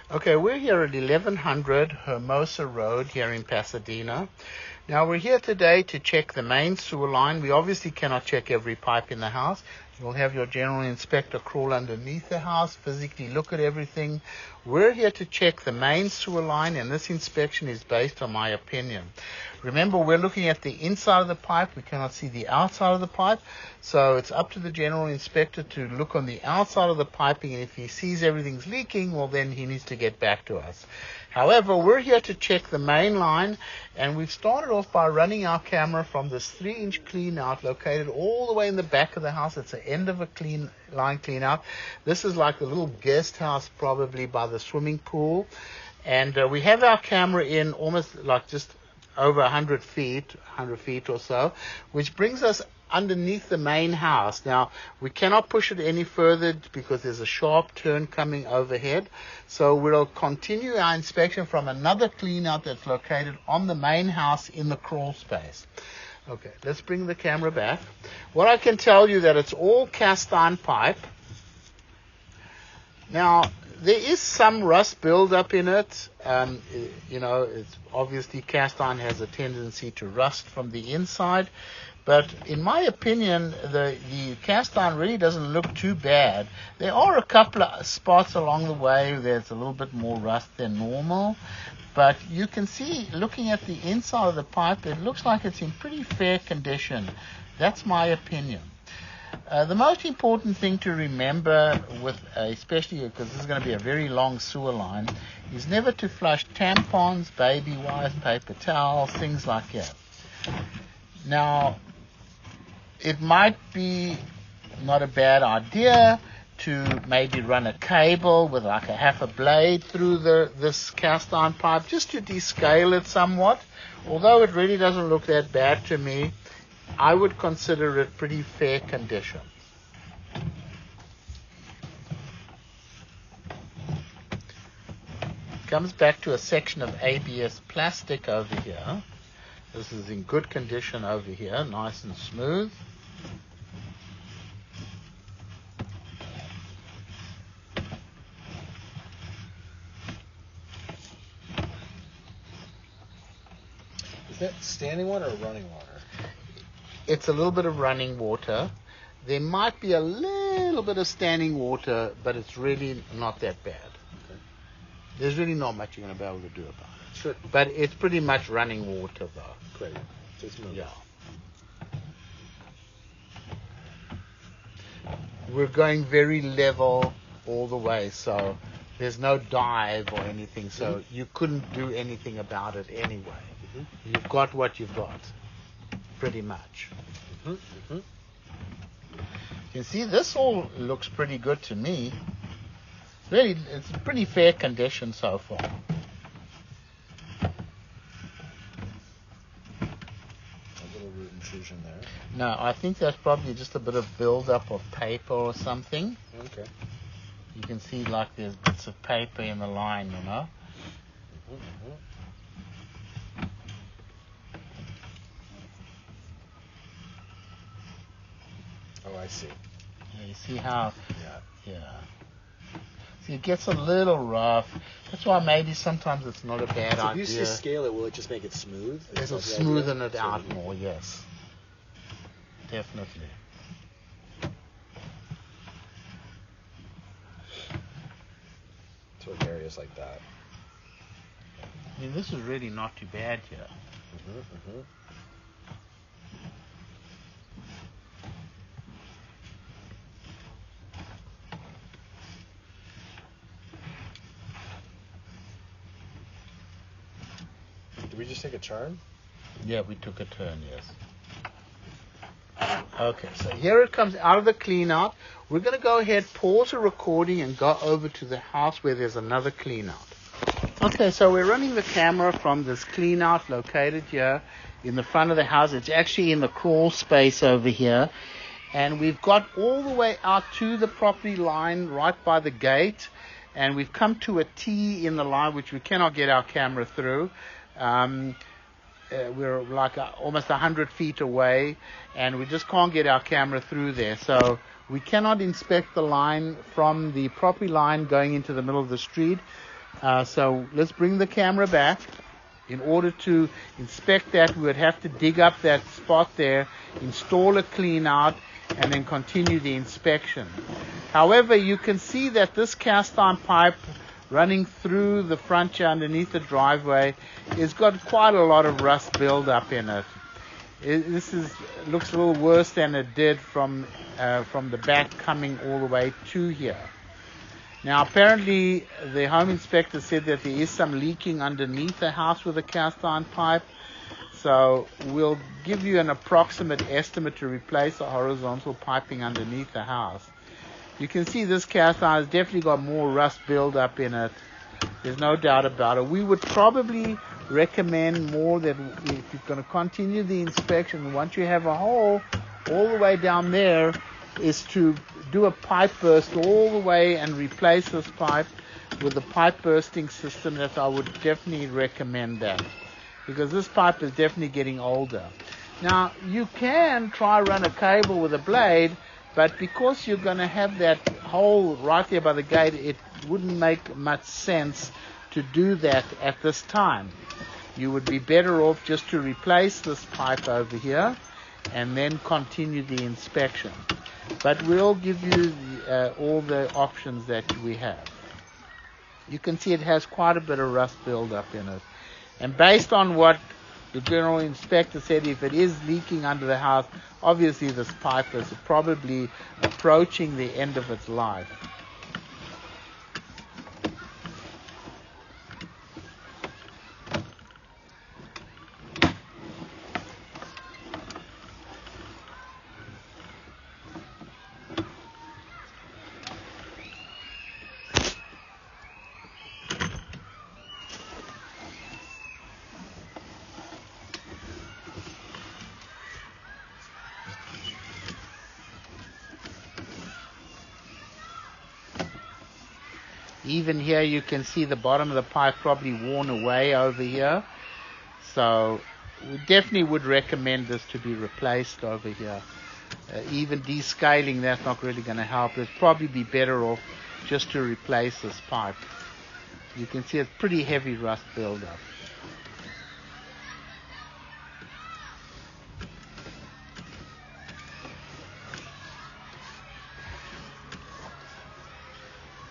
Okay, we're here at 1100 Hermosa Road here in Pasadena. Now we're here today to check the main sewer line. We obviously cannot check every pipe in the house. You'll have your general inspector crawl underneath the house, physically look at everything. We're here to check the main sewer line, and this inspection is based on my opinion. Remember, we're looking at the inside of the pipe. We cannot see the outside of the pipe. So it's up to the general inspector to look on the outside of the piping, and if he sees everything's leaking, well, then he needs to get back to us. However, we're here to check the main line, and we've started off by running our camera from this 3-inch clean out located all the way in the back of the house. It's the end of a clean out. This is like the little guest house probably by the swimming pool. And we have our camera in almost like just over 100 feet or so, which brings us underneath the main house. Now, we cannot push it any further because there's a sharp turn coming overhead. So we'll continue our inspection from another clean out that's located on the main house in the crawl space. Okay, let's bring the camera back. What I can tell you that it's all cast iron pipe. Now, there is some rust buildup in it. It's obviously cast iron has a tendency to rust from the inside. But in my opinion, the cast iron really doesn't look too bad. There are a couple of spots along the way where there's a little bit more rust than normal. But you can see, looking at the inside of the pipe, it looks like it's in pretty fair condition. That's my opinion. The most important thing to remember, especially because this is going to be a very long sewer line, is never to flush tampons, baby wipes, paper towels, things like that. Now, it might be not a bad idea to maybe run a cable with like a half a blade through this cast iron pipe just to descale it somewhat. Although it really doesn't look that bad to me, I would consider it pretty fair condition. Comes back to a section of ABS plastic over here. This is in good condition over here, nice and smooth. Is that standing water or running water? It's a little bit of running water. There might be a little bit of standing water, but it's really not that bad. Okay. There's really not much you're going to be able to do about it. Sure. But it's pretty much running water, though. Great. Just move. Yeah. We're going very level all the way, so there's no dive or anything, so you couldn't do anything about it anyway. Mm-hmm. You've got what you've got, pretty much. Mm-hmm. Mm-hmm. You see, this all looks pretty good to me. Really, it's pretty fair condition so far. A little root intrusion there. No, I think that's probably just a bit of build-up of paper or something. Okay. You can see like there's bits of paper in the line, you know. Mm-hmm. Oh, I see. Yeah, you see how? Yeah. See, it gets a little rough. That's why maybe sometimes it's not a bad idea. If you just scale it, will it just make it smooth? It'll smoothen it out more, yes. Definitely. So in areas like that. I mean, this is really not too bad here. Mm-hmm, mm-hmm. Did we just take a turn? Yeah, we took a turn, yes. Okay, so here it comes out of the clean out. We're going to go ahead, pause the recording, and go over to the house where there's another clean out. Okay, so we're running the camera from this clean out located here in the front of the house. It's actually in the crawl space over here. And we've got all the way out to the property line right by the gate. And we've come to a T in the line, which we cannot get our camera through. We're like almost 100 feet away, and we just can't get our camera through there. So we cannot inspect the line from the property line going into the middle of the street. So let's bring the camera back. In order to inspect that, we would have to dig up that spot there, install a clean out, and then continue the inspection. However, you can see that this cast iron pipe running through the front here underneath the driveway has got quite a lot of rust buildup in it. Looks a little worse than it did from the back coming all the way to here. Now, apparently, the home inspector said that there is some leaking underneath the house with a cast iron pipe. So we'll give you an approximate estimate to replace the horizontal piping underneath the house. You can see this cast iron has definitely got more rust buildup in it. There's no doubt about it. We would probably recommend more that if you're going to continue the inspection, once you have a hole all the way down there, is to do a pipe burst all the way and replace this pipe with a pipe bursting system. That I would definitely recommend that, because this pipe is definitely getting older. Now, you can try run a cable with a blade, but because you're going to have that hole right there by the gate, it wouldn't make much sense to do that at this time. You would be better off just to replace this pipe over here and then continue the inspection. But we'll give you all the options that we have. You can see it has quite a bit of rust buildup in it. And based on what the general inspector said, if it is leaking under the house, obviously this pipe is probably approaching the end of its life. Even here you can see the bottom of the pipe probably worn away over here. So we definitely would recommend this to be replaced over here. Even descaling, that's not really going to help. It'd probably be better off just to replace this pipe. You can see it's pretty heavy rust buildup.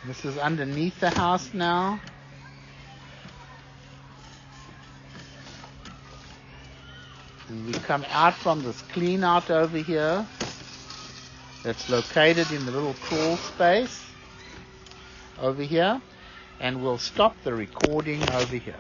This is underneath the house now. And we come out from this clean out over here that's located in the little crawl space over here, and we'll stop the recording over here.